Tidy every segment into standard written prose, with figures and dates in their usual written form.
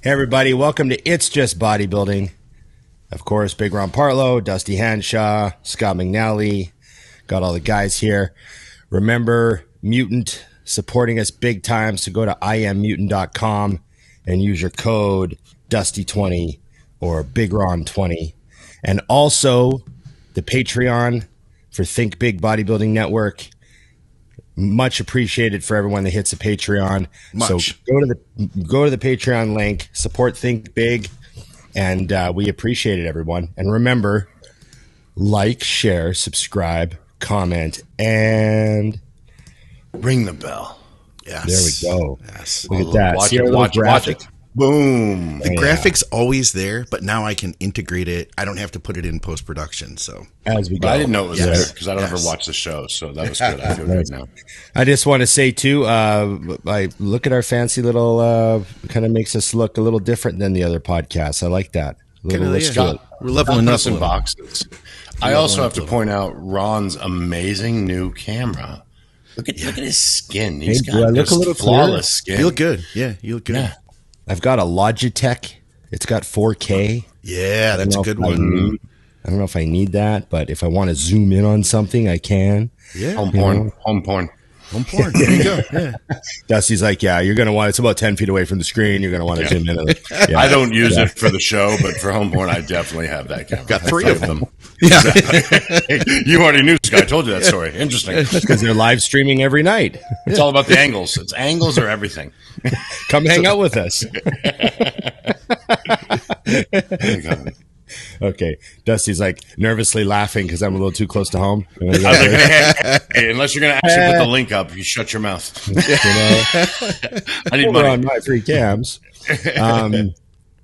Hey everybody, welcome to It's Just Bodybuilding. Of course, Big Ron Partlow, Dusty Hanshaw, Scott McNally, got all the guys here. Remember, Mutant supporting us big time, so go to immutant.com and use your code Dusty20 or Big Ron20. And also the Patreon for Think Big Bodybuilding Network. Much appreciated for everyone that hits the Patreon. So go to the Patreon link, support Think Big, and we appreciate it, everyone. And remember, like, share, subscribe, comment, and ring the bell. Yes. There we go. Yes. Look at that. Watch it. Boom. The graphics always there, but now I can integrate it. I don't have to put it in post-production. So as we go. I didn't know it was there because I don't ever watch the show. So that was good. I feel good now. I just want to say too, I look at our fancy little, kind of makes us look a little different than the other podcasts. I like that. We're leveling up in boxes. I also have to point out Ron's amazing new camera. Look at his skin. He's got look a little flawless skin. You look good. Yeah, you look good. Yeah. I've got a Logitech. It's got 4K. Yeah, that's a good one. I don't know if I need that, but if I want to zoom in on something, I can. Yeah. Home porn. There you go. Yeah. Dusty's like, yeah, you're going to want, it's about 10 feet away from the screen. You're going to want to zoom in. I don't use it for the show, but for home porn, I definitely have that camera. Got 3 of them. Yeah. You already knew, Scott. I told you that story. Interesting. Because they're live streaming every night. It's all about the angles. It's angles or everything. Come hang out with us. Okay. Dusty's like nervously laughing because I'm a little too close to home. I was like, hey, unless you're going to actually put the link up, you shut your mouth. I need money. On my free cams.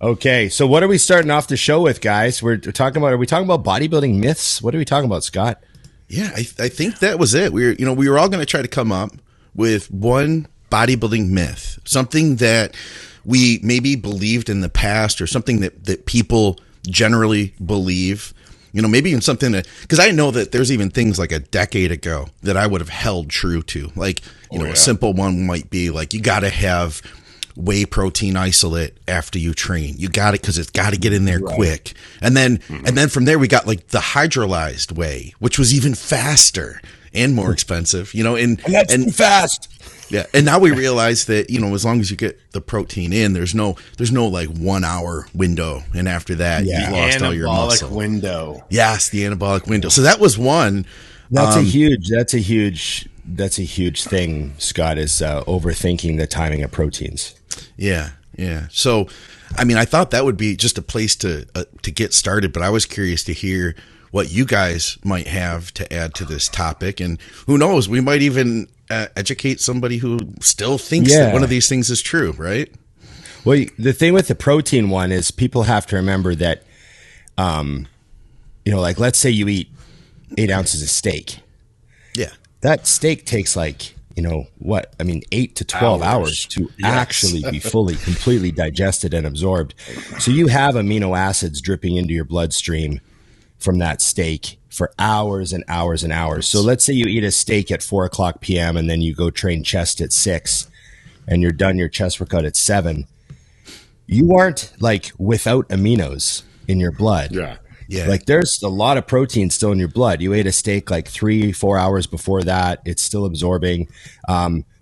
Okay. So what are we starting off the show with, guys? Are we talking about bodybuilding myths? What are we talking about, Scott? Yeah, I think that was it. We were all going to try to come up with one bodybuilding myth, something that we maybe believed in the past or something that people generally believe, maybe even something that, because I know that there's even things like a decade ago that I would have held true to. Like, a simple one might be like, you got to have whey protein isolate after you train. You got it because it's got to get in there quick. And then from there, we got like the hydrolyzed whey, which was even faster and more expensive, and that's fast. Yeah. And now we realize that, as long as you get the protein in, there's no like 1 hour window. And after that, you've lost all your muscle. Window. Yes. The anabolic window. So that was one. That's a huge thing, Scott, is overthinking the timing of proteins. Yeah. Yeah. So, I thought that would be just a place to get started, but I was curious to hear what you guys might have to add to this topic. And who knows, we might even educate somebody who still thinks that one of these things is true, right? Well, the thing with the protein one is people have to remember that, like let's say you eat 8 ounces of steak. Yeah. That steak takes 8 to 12 hours to actually be completely digested and absorbed. So you have amino acids dripping into your bloodstream from that steak for hours and hours and hours. So let's say you eat a steak at 4:00 p.m. and then you go train chest at 6 and you're done your chest workout at 7. You aren't without aminos in your blood. Yeah. Like there's a lot of protein still in your blood. You ate a steak 3-4 hours before that. It's still absorbing.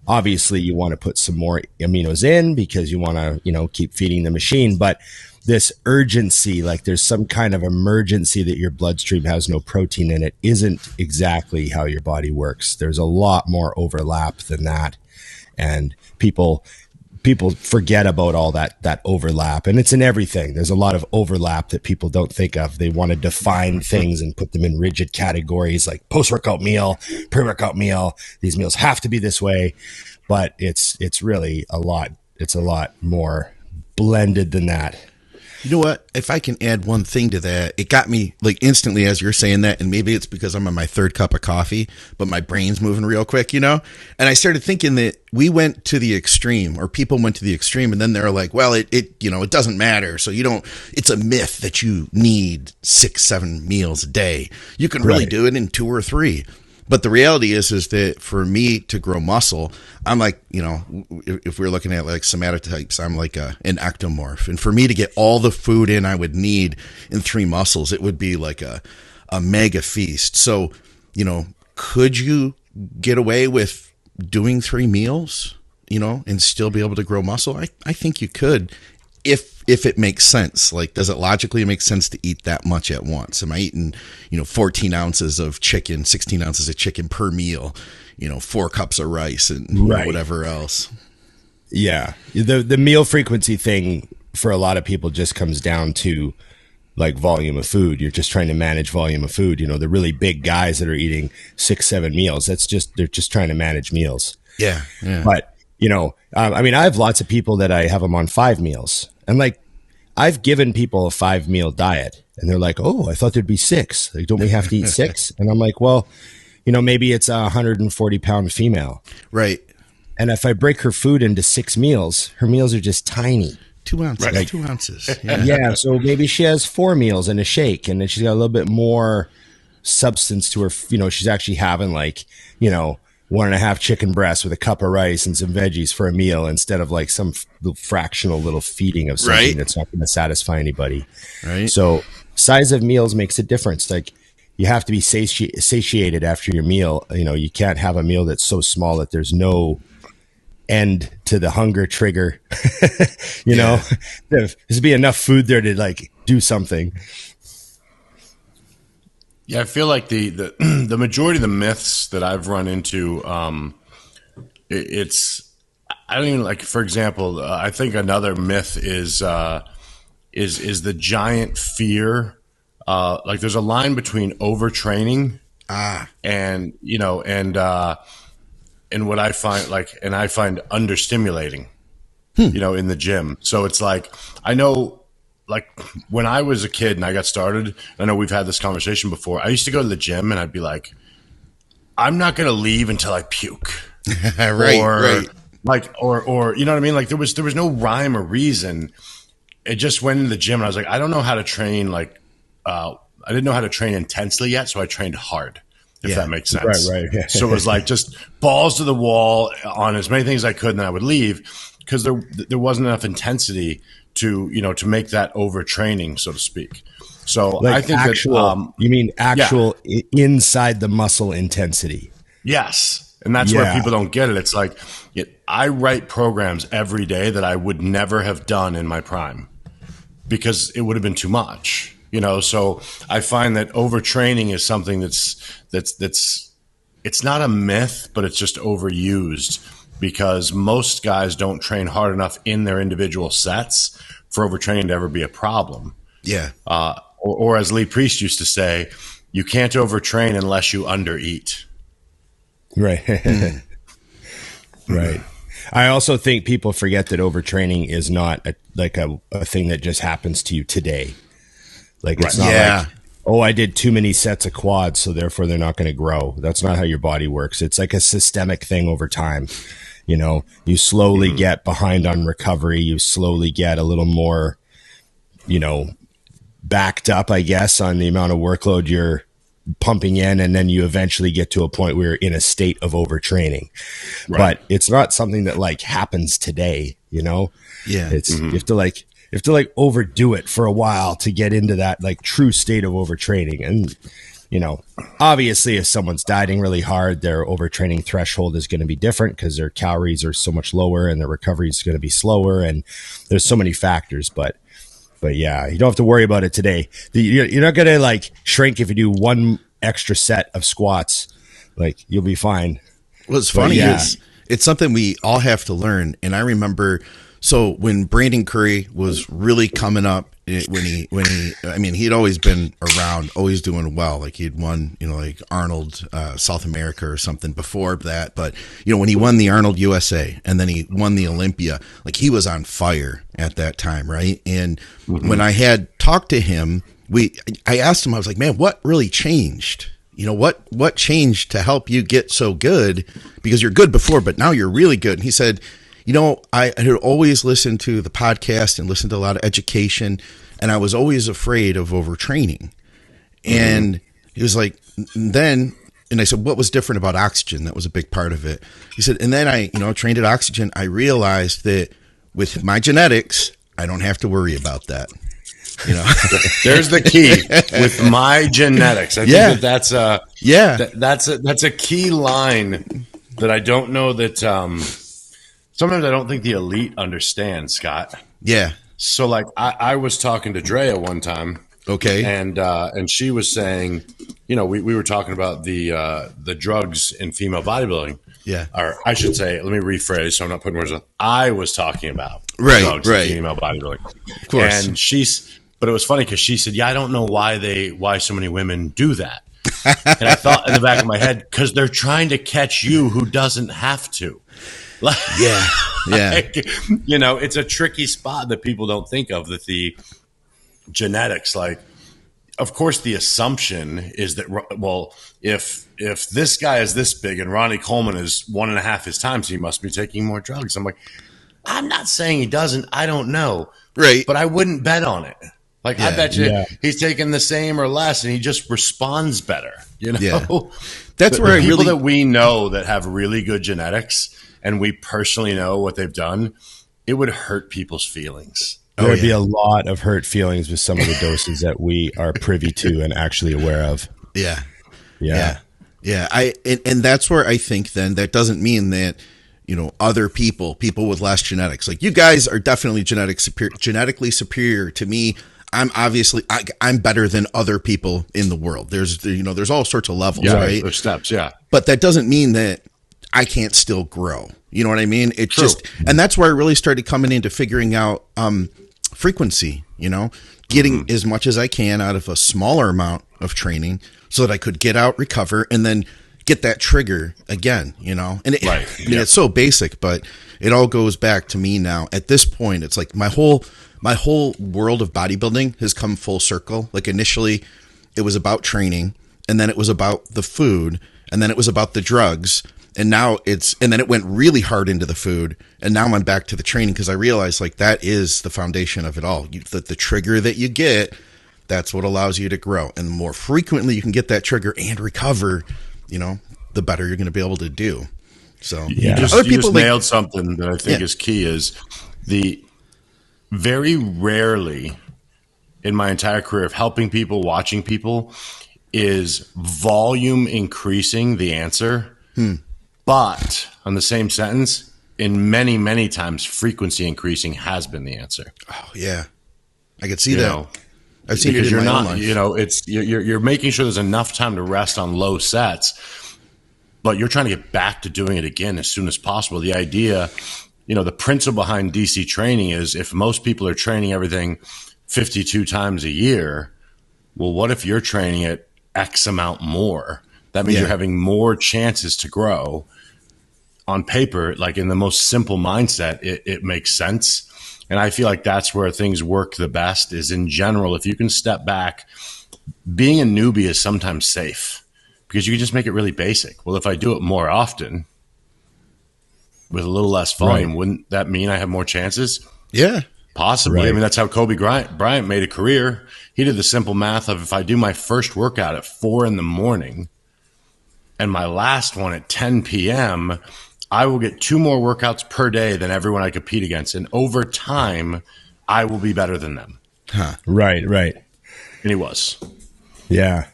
Obviously you want to put some more aminos in because you want to, keep feeding the machine, but this urgency, there's some kind of emergency that your bloodstream has no protein in it, isn't exactly how your body works. There's a lot more overlap than that. And people forget about all that overlap, and it's in everything. There's a lot of overlap that people don't think of. They want to define things and put them in rigid categories like post-workout meal, pre-workout meal. These meals have to be this way, but it's really a lot. It's a lot more blended than that. You know what? If I can add one thing to that, it got me instantly as you're saying that, and maybe it's because I'm on my 3rd cup of coffee, but my brain's moving real quick, And I started thinking that we went to the extreme, or people went to the extreme, and then they're like, well, it doesn't matter. So it's a myth that you need 6-7 meals a day. You can really do it in 2 or 3. But the reality is that for me to grow muscle, I'm like, if we're looking at like somatotypes, I'm like an ectomorph. And for me to get all the food in I would need in 3 muscles, it would be like a mega feast. So, could you get away with doing 3 meals, and still be able to grow muscle? I think you could. If it makes sense. Like, does it logically make sense to eat that much at once? Am I eating, 14 ounces of chicken, 16 ounces of chicken per meal, 4 cups of rice and whatever else? Yeah. The meal frequency thing for a lot of people just comes down to like volume of food. You're just trying to manage volume of food. The really big guys that are eating 6-7 meals, they're just trying to manage meals. Yeah. But, I have lots of people that I have them on 5 meals. And like, I've given people a 5-meal diet and they're like, oh, I thought there'd be 6. Like, don't we have to eat 6? And I'm like, well, maybe it's a 140-pound female. Right. And if I break her food into 6 meals, her meals are just tiny. 2 ounces. Like, 2 ounces. Yeah. So maybe she has 4 meals and a shake, and then she's got a little bit more substance to her. She's actually having 1.5 chicken breasts with a cup of rice and some veggies for a meal, instead of like some fractional little feeding of something that's not going to satisfy anybody. Right. So size of meals makes a difference. Like, you have to be satiated after your meal. You can't have a meal that's so small that there's no end to the hunger trigger. There's be enough food there to like do something. Yeah, I feel like the majority of the myths that I've run into, I don't even like. For example, I think another myth is the giant fear. Like, there's a line between overtraining and what I find I find understimulating, in the gym. So it's like, I know. Like, when I was a kid and I got started, I know we've had this conversation before, I used to go to the gym and I'd be like, I'm not going to leave until I puke. Right. Like, or, you know what I mean? Like, there was no rhyme or reason. It just went into the gym and I was like, I don't know how to train. I didn't know how to train intensely yet. So I trained hard, if that makes sense. Right. So it was like just balls to the wall on as many things as I could. And then I would leave because there wasn't enough intensity to make that overtraining, so to speak. So like, I think you mean inside the muscle intensity? Yes. And that's where people don't get it. It's like, I write programs every day that I would never have done in my prime because it would have been too much, So I find that overtraining is something that's it's not a myth, but it's just overused, because most guys don't train hard enough in their individual sets for overtraining to ever be a problem. Yeah. Or as Lee Priest used to say, you can't overtrain unless you undereat. Right. Right. I also think people forget that overtraining is not a thing that just happens to you today. Like, it's not like, oh, I did too many sets of quads, so therefore they're not going to grow. That's not how your body works. It's like a systemic thing over time. You slowly get behind on recovery. You slowly get a little more, backed up, I guess, on the amount of workload you're pumping in. And then you eventually get to a point where you're in a state of overtraining. Right. But it's not something that like happens today, Yeah. It's, you have to overdo it for a while to get into that like true state of overtraining. And, obviously if someone's dieting really hard, their overtraining threshold is going to be different because their calories are so much lower and their recovery is going to be slower. And there's so many factors, but yeah, you don't have to worry about it today. You're not going to like shrink if you do one extra set of squats. Like, you'll be fine. What's funny is it's something we all have to learn. And I remember, so when Brandon Curry was really coming up, he'd always been around, always doing well. Like, he'd won, like Arnold, South America or something before that. But, when he won the Arnold USA and then he won the Olympia, like, he was on fire at that time. Right. And when I had talked to him, I asked him, I was like, man, what really changed? What changed to help you get so good? Because you're good before, but now you're really good. And he said, I had always listened to the podcast and listened to a lot of education, and I was always afraid of overtraining. And he was like, then and I said, what was different about oxygen? That was a big part of it. He said, and then I, trained at oxygen. I realized that with my genetics, I don't have to worry about that. There's the key with my genetics. I think that's a key line that I don't know that sometimes I don't think the elite understand, Scott. Yeah. So like I was talking to Drea one time. Okay. And she was saying, we were talking about the drugs in female bodybuilding. Yeah. Or I should say, let me rephrase so I'm not putting words on. I was talking about drugs in female bodybuilding. Of course. And but it was funny because she said, I don't know why so many women do that. And I thought in the back of my head, because they're trying to catch you who doesn't have to. Yeah. It's a tricky spot that people don't think of, that the genetics, like, of course, the assumption is that, well, if this guy is this big and Ronnie Coleman is 1.5 his times, he must be taking more drugs. I'm like, I'm not saying he doesn't. I don't know. Right. But I wouldn't bet on it. Like, I bet you he's taking the same or less and he just responds better. Yeah. That's where the people that we know that have really good genetics and we personally know what they've done, it would hurt people's feelings. There would be a lot of hurt feelings with some of the doses that we are privy to and actually aware of. Yeah. And that's where I think then that doesn't mean that, other people with less genetics, like you guys are definitely genetically superior to me. I'm better than other people in the world. There's all sorts of levels, right? There's steps. Yeah. But that doesn't mean that I can't still grow. You know what I mean? It's just, and that's where I really started coming into figuring out, frequency, getting as much as I can out of a smaller amount of training so that I could get out, recover, and then get that trigger again, and it's so basic, but it all goes back to me now. At this point, it's like my whole world of bodybuilding has come full circle. Like initially it was about training, and then it was about the food, and then it was about the drugs. And now and then it went really hard into the food. And now I'm back to the training because I realized like that is the foundation of it all. The trigger that you get, that's what allows you to grow. And the more frequently you can get that trigger and recover, the better you're going to be able to do. So you just nailed something that I think is key, is the very rarely in my entire career of helping people, watching people, is volume increasing the answer. But on the same sentence, in many, many times, frequency increasing has been the answer. Oh yeah, I could see that. I've seen it in my own life. It's you're making sure there's enough time to rest on low sets, but you're trying to get back to doing it again as soon as possible. The idea, the principle behind DC training is if most people are training everything 52 times a year, well, what if you're training it X amount more? That means you're having more chances to grow. On paper, like in the most simple mindset, it makes sense. And I feel like that's where things work the best, is in general, if you can step back, being a newbie is sometimes safe because you can just make it really basic. Well, if I do it more often with a little less volume, wouldn't that mean I have more chances? Yeah. Possibly. Right. I mean, that's how Kobe Bryant made a career. He did the simple math of if I do my first workout at 4 a.m. and my last one at 10 p.m., I will get 2 more workouts per day than everyone I compete against. And over time, I will be better than them. Huh. Right. And he was. Yeah.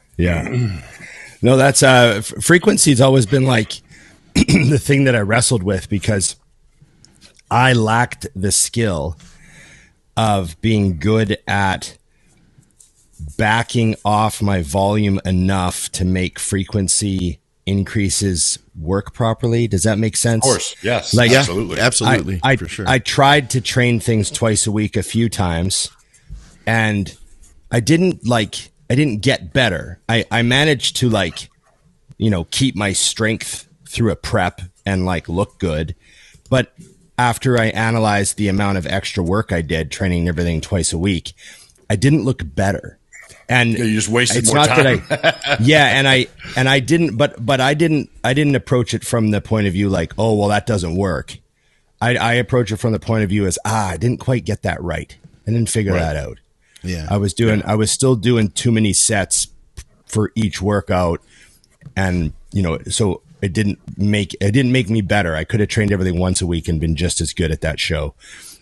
No, that's frequency's always been like the thing that I wrestled with because I lacked the skill of being good at backing off my volume enough to make frequency increases work properly. Does that make sense? Of course. Yes. Like, absolutely. For sure. I tried to train things twice a week a few times and I didn't get better. I managed to keep my strength through a prep and look good. But after I analyzed the amount of extra work I did training everything twice a week, I didn't look better. And you just wasted more time. I didn't approach it from the point of view that doesn't work. I approach it from the point of view as, I didn't quite get that right. I didn't figure that out. Yeah. I was still doing too many sets for each workout. And so it didn't make me better. I could have trained everything once a week and been just as good at that show,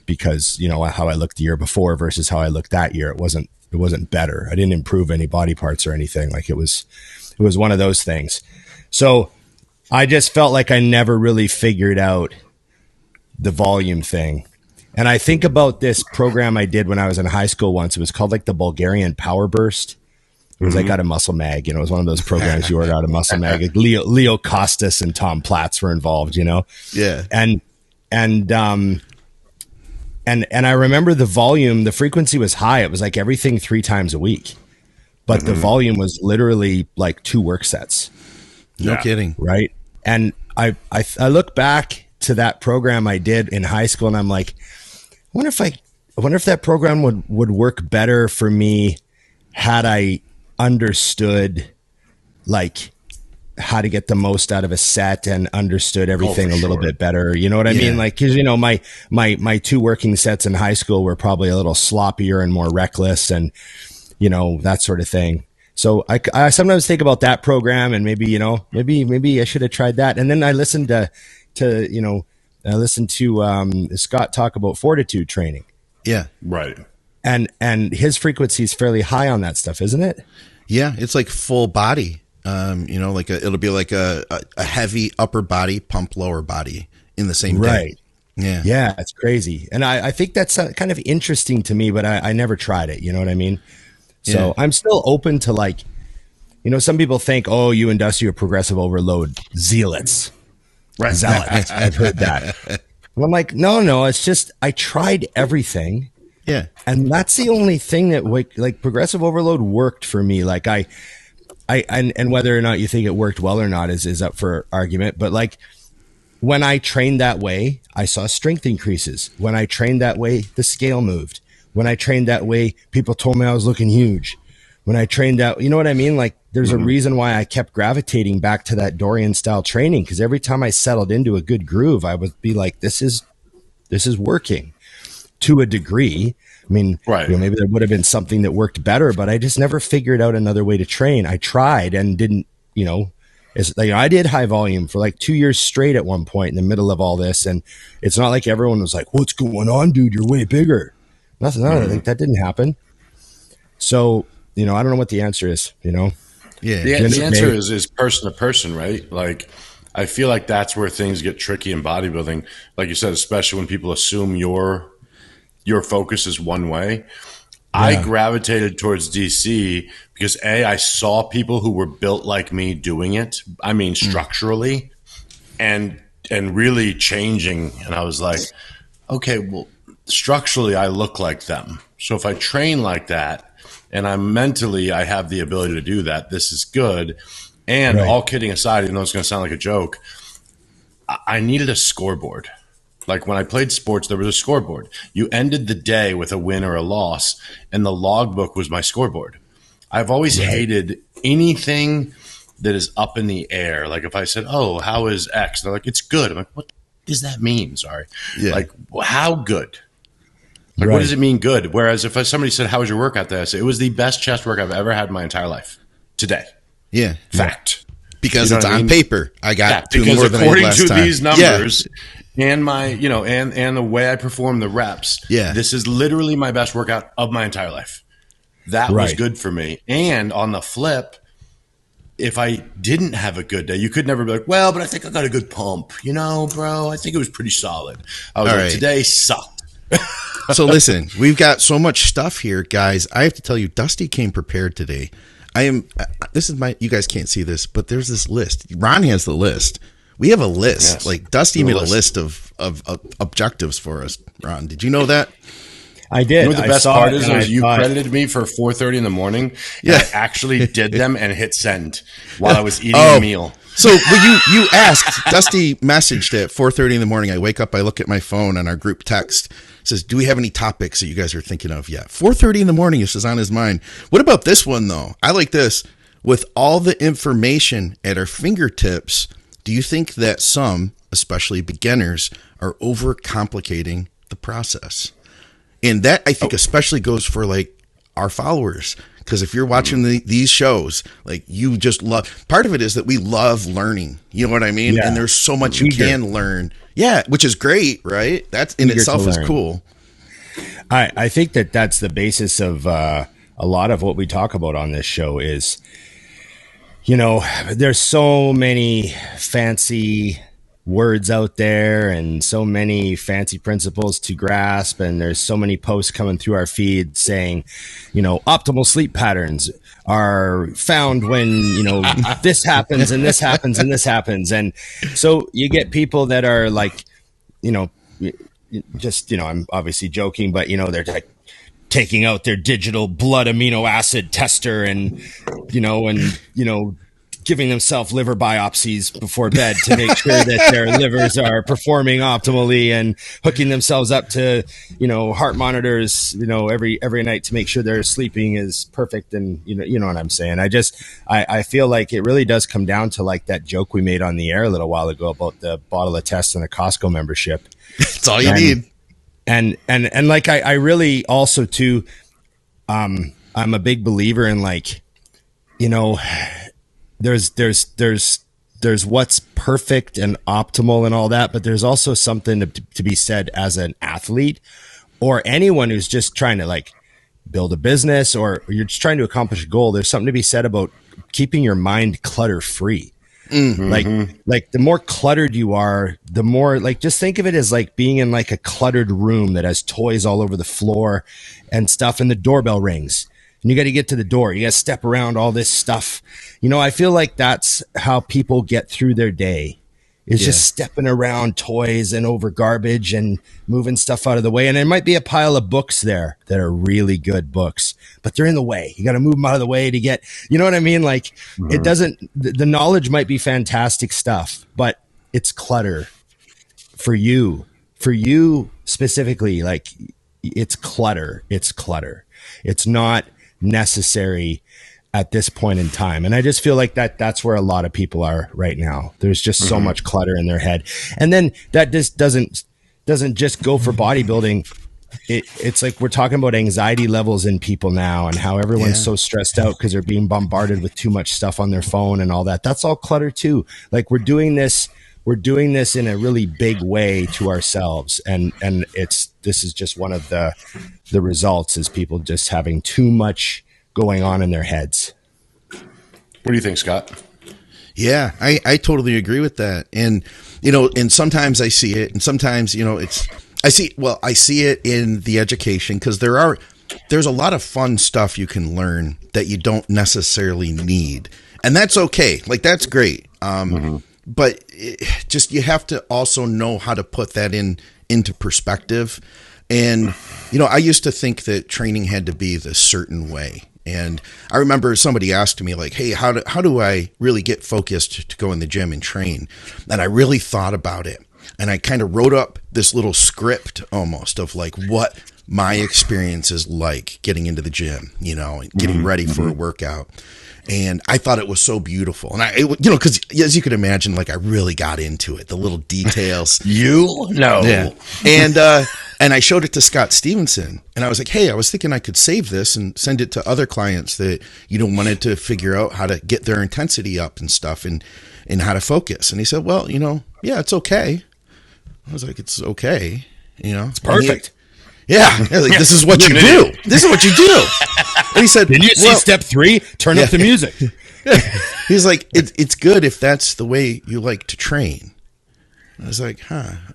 because how I looked the year before versus how I looked that year, it wasn't better. I didn't improve any body parts or anything. Like it was one of those things. So I just felt like I never really figured out the volume thing. And I think about this program I did when I was in high school once. It was called like the Bulgarian Power Burst. It was like out of Muscle Mag. It was one of those programs you ordered out of Muscle Mag. Like Leo Costas and Tom Platz were involved, Yeah. And I remember the volume, the frequency was high. It was like everything 3 times a week, but the volume was literally like 2 work sets. No kidding. Right. And I look back to that program I did in high school, and I'm like, I wonder if that program would work better for me had I understood like how to get the most out of a set and understood everything a little bit better. You know what I mean? Like, cause my 2 working sets in high school were probably a little sloppier and more reckless and, that sort of thing. So I sometimes think about that program and maybe I should have tried that. And then I listened to Scott talk about fortitude training. Yeah. Right. And his frequency is fairly high on that stuff, isn't it? Yeah. It's like full body. It'll be like a heavy upper body, pump lower body in the same day. Right. Yeah. Yeah. It's crazy. And I think that's kind of interesting to me, but I never tried it. You know what I mean? So I'm still open to like, some people think, oh, you industrial progressive overload zealots. Right. Zealots. I've heard that. And I'm like, no, it's just, I tried everything. Yeah. And that's the only thing that like progressive overload worked for me. Like and whether or not you think it worked well or not is up for argument. But like when I trained that way, I saw strength increases. When I trained that way, the scale moved. When I trained that way, people told me I was looking huge. When I trained that, you know what I mean? Like there's a reason why I kept gravitating back to that Dorian style training. Cause every time I settled into a good groove, I would be like, this is working to a degree. I mean, right. Maybe there would have been something that worked better, but I just never figured out another way to train. I tried and didn't, I did high volume for like 2 years straight at one point in the middle of all this. And it's not like everyone was like, what's going on, dude? You're way bigger. Nothing. I think that didn't happen. So, I don't know what the answer is, Yeah. The answer is person to person, right? Like, I feel like that's where things get tricky in bodybuilding. Like you said, especially when people assume your focus is one way. Yeah. I gravitated towards DC because I saw people who were built like me doing it. I mean, structurally and really changing. And I was like, okay, well, structurally I look like them. So if I train like that and I have the ability to do that, this is good. And all kidding aside, even though it's going to sound like a joke, I needed a scoreboard. Like when I played sports, there was a scoreboard. You ended the day with a win or a loss, and the logbook was my scoreboard. I've always hated anything that is up in the air. Like if I said, oh, how is X? They're like, it's good. I'm like, what does that mean? Sorry. Yeah. Like, how good? Like, what does it mean good? Whereas if somebody said, how was your workout today? I say, it was the best chest work I've ever had in my entire life today. Yeah. Fact. Because it's on paper. I got two more than according last to time. These numbers and my, and the way I perform the reps, this is literally my best workout of my entire life. That was good for me. And on the flip, if I didn't have a good day, you could never be like, well, but I think I got a good pump. Bro, I think it was pretty solid. I was like, today sucked. So listen, we've got so much stuff here, guys. I have to tell you, Dusty came prepared today. You guys can't see this, but there's this list. Ron has the list. We have a list. Yes. Like Dusty made a list of objectives for us. Ron, did you know that? I did. You know what the best part is you credited me for 4:30 in the morning. Yeah. I actually did them and hit send while I was eating a meal. So you asked, Dusty messaged at 4:30 in the morning. I wake up, I look at my phone on our group text. It says, do we have any topics that you guys are thinking of yet? 4:30 in the morning, this is on his mind. What about this one, though? I like this. With all the information at our fingertips, do you think that some, especially beginners, are overcomplicating the process? And that, I think, especially goes for like our followers. Because if you're watching these shows, like you just love, part of it is that we love learning. You know what I mean? Yeah. And there's so much you can learn. Yeah, which is great, right? That's in itself is cool. I think that's the basis of a lot of what we talk about on this show is, you know, there's so many fancy words out there and so many fancy principles to grasp. And there's so many posts coming through our feed saying, you know, optimal sleep patterns are found when, you know, this happens and this happens and this happens. And so you get people that are like, you know, just, you know, I'm obviously joking, but, you know, they're like taking out their digital blood amino acid tester and giving themselves liver biopsies before bed to make sure that their livers are performing optimally and hooking themselves up to, you know, heart monitors, you know, every night to make sure their sleeping is perfect. And, you know what I'm saying? I feel like it really does come down to like that joke we made on the air a little while ago about the bottle of test and a Costco membership. That's all you need. And like, I really also too, I'm a big believer in like, you know, there's what's perfect and optimal and all that, but there's also something to be said as an athlete or anyone who's just trying to like build a business or you're just trying to accomplish a goal. There's something to be said about keeping your mind clutter free. Mm-hmm. Like the more cluttered you are, the more like, just think of it as like being in like a cluttered room that has toys all over the floor and stuff, and the doorbell rings. And you got to get to the door. You got to step around all this stuff. You know, I feel like that's how people get through their day is just stepping around toys and over garbage and moving stuff out of the way. And there might be a pile of books there that are really good books, but they're in the way. You got to move them out of the way to get, you know what I mean? Like it doesn't, the knowledge might be fantastic stuff, but it's clutter for you specifically. Like it's clutter. It's not necessary at this point in time. And I just feel like that's where a lot of people are right now. There's just so much clutter in their head. And then that just doesn't just go for bodybuilding. It's like we're talking about anxiety levels in people now and how everyone's so stressed out because they're being bombarded with too much stuff on their phone and all that. That's all clutter too. Like we're doing this in a really big way to ourselves. And this is just one of the results is people just having too much going on in their heads. What do you think, Scott? Yeah, I totally agree with that. And, you know, and sometimes I see it and sometimes, you know, I see it in the education because there's a lot of fun stuff you can learn that you don't necessarily need. And that's okay. Like, that's great. But you have to also know how to put that into perspective. And, you know, I used to think that training had to be the certain way. And I remember somebody asked me like, hey, how do I really get focused to go in the gym and train? And I really thought about it. And I kind of wrote up this little script almost of like what my experience is like getting into the gym, you know, and getting ready for a workout. And I thought it was so beautiful. And because as you could imagine, like I really got into it, the little details. Yeah. And I showed it to Scott Stevenson and I was like, hey, I was thinking I could save this and send it to other clients that, you know, wanted to figure out how to get their intensity up and stuff and how to focus. And he said, well, you know, yeah, it's okay. I was like, it's okay. You know, it's perfect. Like, this is what you do. This is what you do. And he said, did you see step 3? Turn up the music. He's like, it's good if that's the way you like to train. I was like,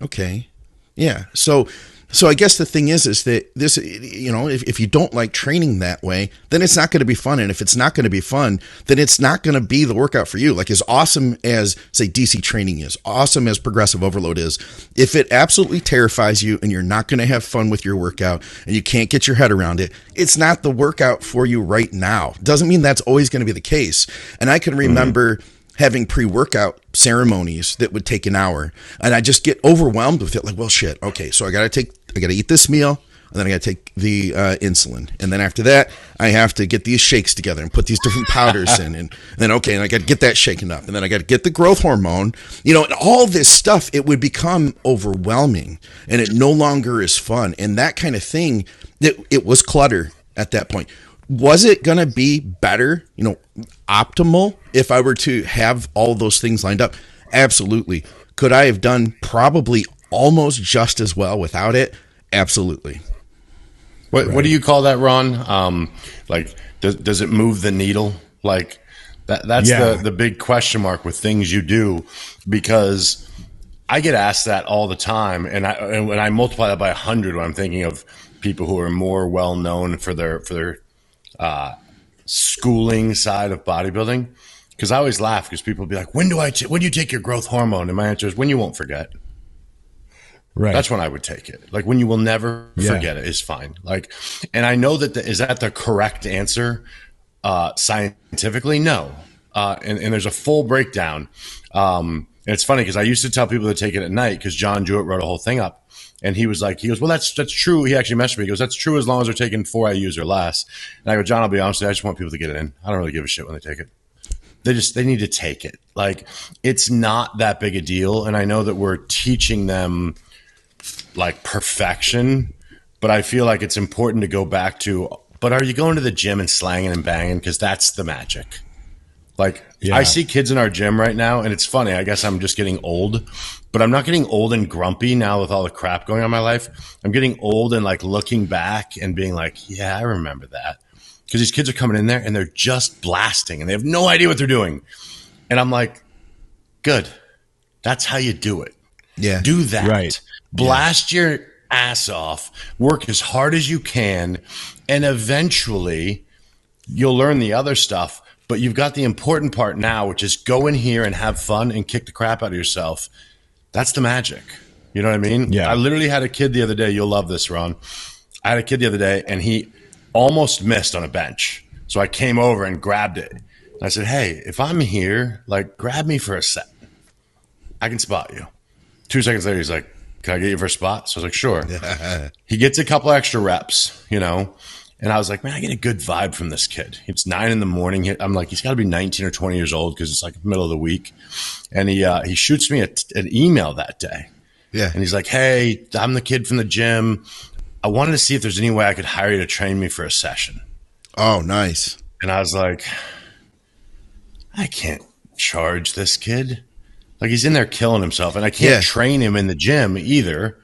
okay. Yeah. So I guess the thing is that this, you know, if you don't like training that way, then it's not going to be fun. And if it's not going to be fun, then it's not going to be the workout for you. Like as awesome as, say, DC training is, awesome as progressive overload is, if it absolutely terrifies you and you're not going to have fun with your workout and you can't get your head around it, it's not the workout for you right now. Doesn't mean that's always going to be the case. And I can remember having pre-workout ceremonies that would take an hour and I just get overwhelmed with it. Like, well, shit. Okay. So I got to eat this meal and then I got to take the insulin. And then after that, I have to get these shakes together and put these different powders in. And then, okay. And I got to get that shaken up and then I got to get the growth hormone, you know, and all this stuff, it would become overwhelming and it no longer is fun. And that kind of thing, it was clutter at that point. Was it going to be better, optimal if I were to have all those things lined up? Absolutely. Could I have done probably almost just as well without it? Absolutely. What do you call that, Ron? Like, does it move the needle? Like that's the big question mark with things you do, because I get asked that all the time, and when I multiply that by 100, when I'm thinking of people who are more well known for their schooling side of bodybuilding, because I always laugh because people be like, when do you take your growth hormone? And my answer is when you won't forget. Right. That's when I would take it. Like when you will never forget it is fine. Like, and I know that is that the correct answer scientifically? No. And there's a full breakdown. And it's funny because I used to tell people to take it at night because John Jewett wrote a whole thing up. And he goes, well, that's true. He actually messaged me. He goes, that's true as long as they're taking 4 IUs or less. And I go, John, I'll be honest with you, I just want people to get it in. I don't really give a shit when they take it. They need to take it. Like, it's not that big a deal. And I know that we're teaching them like perfection, but I feel like it's important to go back to, but are you going to the gym and slanging and banging? Because that's the magic. Like, I see kids in our gym right now, and it's funny. I guess I'm just getting old, but I'm not getting old and grumpy now with all the crap going on in my life. I'm getting old and like looking back and being like, yeah, I remember that. Because these kids are coming in there and they're just blasting and they have no idea what they're doing. And I'm like, good. That's how you do it. Yeah. Do that. Right. Blast your ass off. Work as hard as you can. And eventually you'll learn the other stuff. But you've got the important part now, which is go in here and have fun and kick the crap out of yourself. That's the magic. You know what I mean? Yeah. I literally had a kid the other day. You'll love this, Ron. I had a kid the other day, and he almost missed on a bench. So I came over and grabbed it. And I said, hey, if I'm here, like, grab me for a set. I can spot you. 2 seconds later, he's like, can I get you for a spot? So I was like, sure. He gets a couple extra reps, And I was like, man, I get a good vibe from this kid. It's 9 a.m. I'm like, he's got to be 19 or 20 years old because it's like the middle of the week. And he shoots me an email that day. Yeah. And he's like, hey, I'm the kid from the gym. I wanted to see if there's any way I could hire you to train me for a session. Oh, nice. And I was like, I can't charge this kid. Like, he's in there killing himself, and I can't train him in the gym either.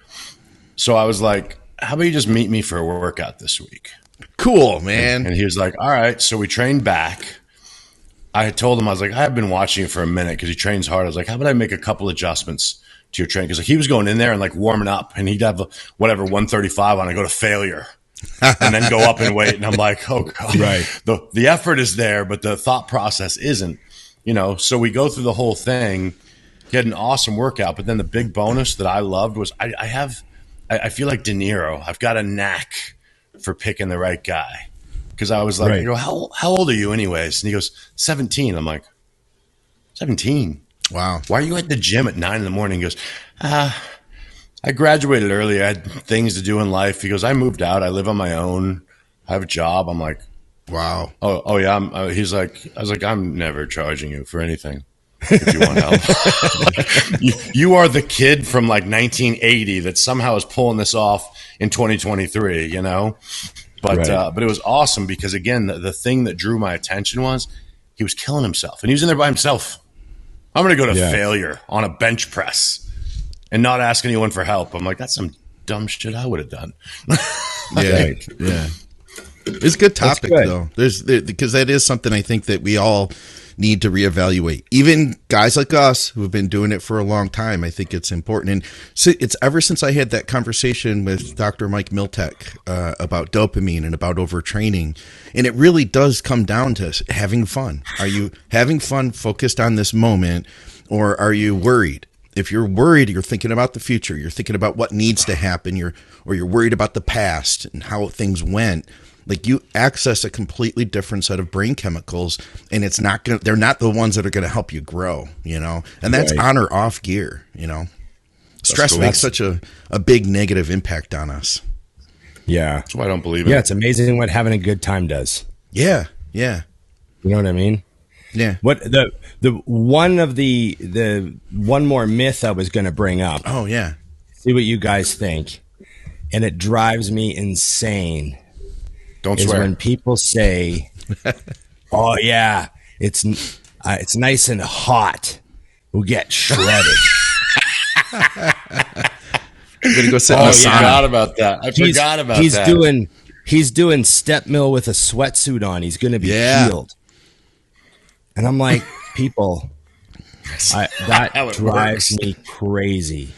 So I was like, how about you just meet me for a workout this week? Cool, man. And he was like, all right. So we trained back. I had told him, I was like, I've been watching you for a minute because he trains hard. I was like, how about I make a couple adjustments to your training? Because like, he was going in there and like warming up, and he'd have whatever 135 on, I go to failure and then go up in weight. And I'm like, oh God. Right. The effort is there, but the thought process isn't, so we go through the whole thing, get an awesome workout. But then the big bonus that I loved was I feel like De Niro. I've got a knack for picking the right guy. Because I was like, how old are you anyways? And he goes, 17. I'm like, 17? Wow. Why are you at the gym at 9 a.m? He goes, I graduated early. I had things to do in life. He goes, I moved out. I live on my own. I have a job. I'm like, wow. Oh yeah. He's like, I was like, I'm never charging you for anything if you want help. you are the kid from like 1980 that somehow is pulling this off in 2023, But it was awesome because, again, the thing that drew my attention was he was killing himself. And he was in there by himself. I'm going to go to failure on a bench press and not ask anyone for help. I'm like, that's some dumb shit I would have done. Yeah. It's a good topic, though. Because that is something I think that we all need to reevaluate. Even guys like us who have been doing it for a long time, I think it's important. And so it's ever since I had that conversation with Dr. Mike Miltek about dopamine and about overtraining, and it really does come down to having fun. Are you having fun, focused on this moment, or are you worried? If you're worried, you're thinking about the future. You're thinking about what needs to happen. You're worried about the past and how things went. Like, you access a completely different set of brain chemicals, and they're not the ones that are going to help you grow, and that's on or off gear, Stress makes such a big negative impact on us. Yeah. That's why I don't believe it. Yeah. It's amazing what having a good time does. Yeah. Yeah. You know what I mean? Yeah. What the one more myth I was going to bring up. Oh yeah. See what you guys think. And it drives me insane. Don't is swear. when people say, "Oh yeah, it's nice and hot. We'll get shredded." I'm gonna go sit in the sauna. I forgot about that. He's doing step mill with a sweatsuit on. He's going to be healed. And I'm like, people, that drives me crazy.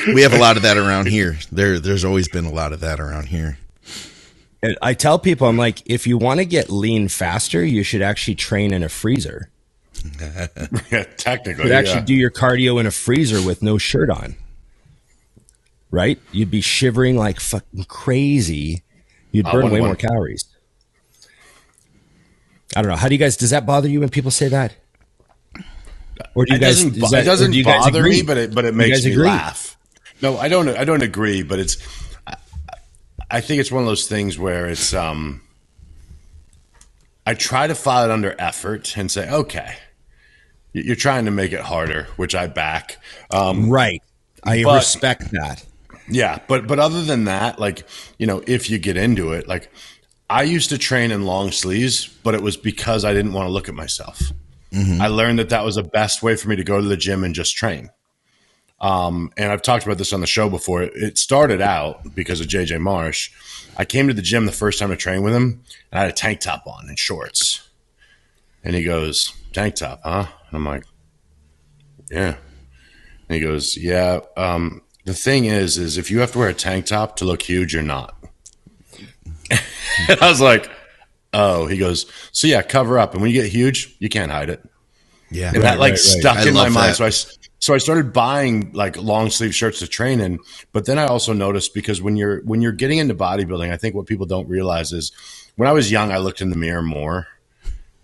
We have a lot of that around here. There's always been a lot of that around here. And I tell people, I'm like, if you want to get lean faster, you should actually train in a freezer. Yeah, technically, you could actually do your cardio in a freezer with no shirt on. Right? You'd be shivering like fucking crazy. You'd burn way more calories. I don't know. How do you guys, does that bother you when people say that? Or do you guys, it doesn't bother me, but it makes me laugh. No, I don't agree, but I think it's one of those things where it's, I try to file it under effort and say, okay, you're trying to make it harder, which I back. Right. I respect that. Yeah. But other than that, like, you know, if you get into it, like I used to train in long sleeves, but it was because I didn't want to look at myself. Mm-hmm. I learned that was the best way for me to go to the gym and just train. And I've talked about this on the show before. It started out because of JJ Marsh. I came to the gym the first time to train with him, and I had a tank top on and shorts. And he goes, "Tank top, huh?" And I'm like, "Yeah." And he goes, "Yeah. The thing is if you have to wear a tank top to look huge, you're not." And I was like, "Oh." He goes, "So yeah, cover up. And when you get huge, you can't hide it." Yeah. And that stuck in my mind. That. So I started buying like long sleeve shirts to train in. But then I also noticed, because when you're getting into bodybuilding, I think what people don't realize is when I was young, I looked in the mirror more,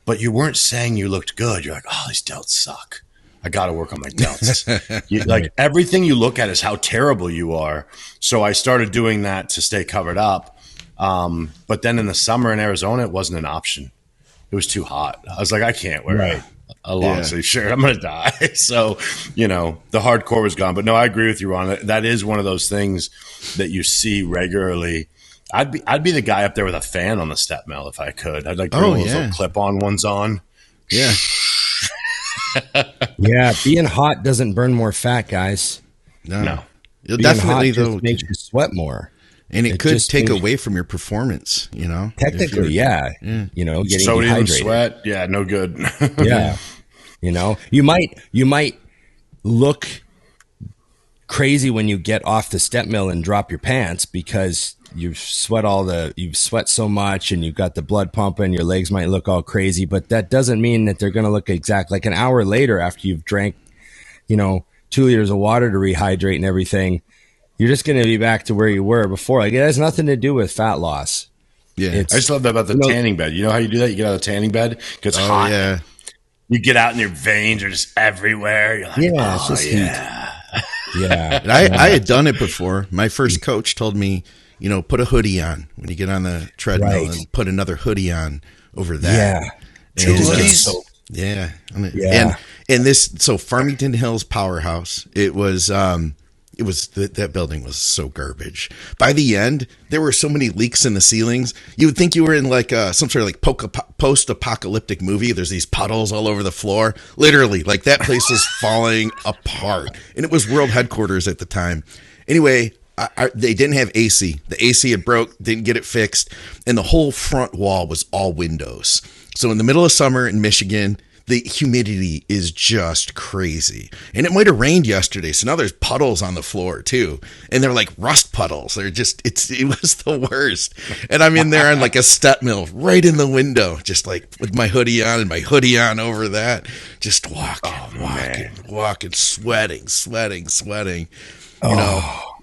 but you weren't saying you looked good. You're like, "Oh, these delts suck. I got to work on my delts." Like everything you look at is how terrible you are. So I started doing that to stay covered up. But then in the summer in Arizona, it wasn't an option. It was too hot. I was like, I can't wear a long sleeve shirt. I'm going to die. So, you know, the hardcore was gone. But no, I agree with you, Ron. That is one of those things that you see regularly. I'd be the guy up there with a fan on the step mill if I could. I'd like those little clip-on ones on. Yeah. Yeah, being hot doesn't burn more fat, guys. No. You'll being definitely hot just makes you sweat more. And it could take away from your performance, you know? Technically, yeah. You know, getting sodium dehydrated. Sweat, yeah, no good. Yeah. You know, you might look crazy when you get off the step mill and drop your pants because you've sweat so much and you've got the blood pumping, your legs might look all crazy, but that doesn't mean that they're going to look exact like an hour later after you've drank, 2 liters of water to rehydrate and everything. You're just going to be back to where you were before. Like, it has nothing to do with fat loss. Yeah. I just love that about the tanning bed. You know how you do that? You get out of the tanning bed, it gets hot. Yeah. You get out and your veins are just everywhere. You're like, it's just heat. Yeah. I had done it before. My first coach told me, put a hoodie on when you get on the treadmill and put another hoodie on over that. Yeah. Two hoodies. Yeah. Yeah. And so Farmington Hills Powerhouse, that building was so garbage. By the end, there were so many leaks in the ceilings. You would think you were in like some sort of like post-apocalyptic movie. There's these puddles all over the floor. Literally, like that place was falling apart. And it was world headquarters at the time. Anyway, they didn't have AC. The AC had broke, didn't get it fixed. And the whole front wall was all windows. So in the middle of summer in Michigan, the humidity is just crazy. And it might have rained yesterday. So now there's puddles on the floor too. And they're like rust puddles. They're just, it was the worst. And I'm in there on like a step mill right in the window, just like with my hoodie on and my hoodie on over that, just walking, sweating.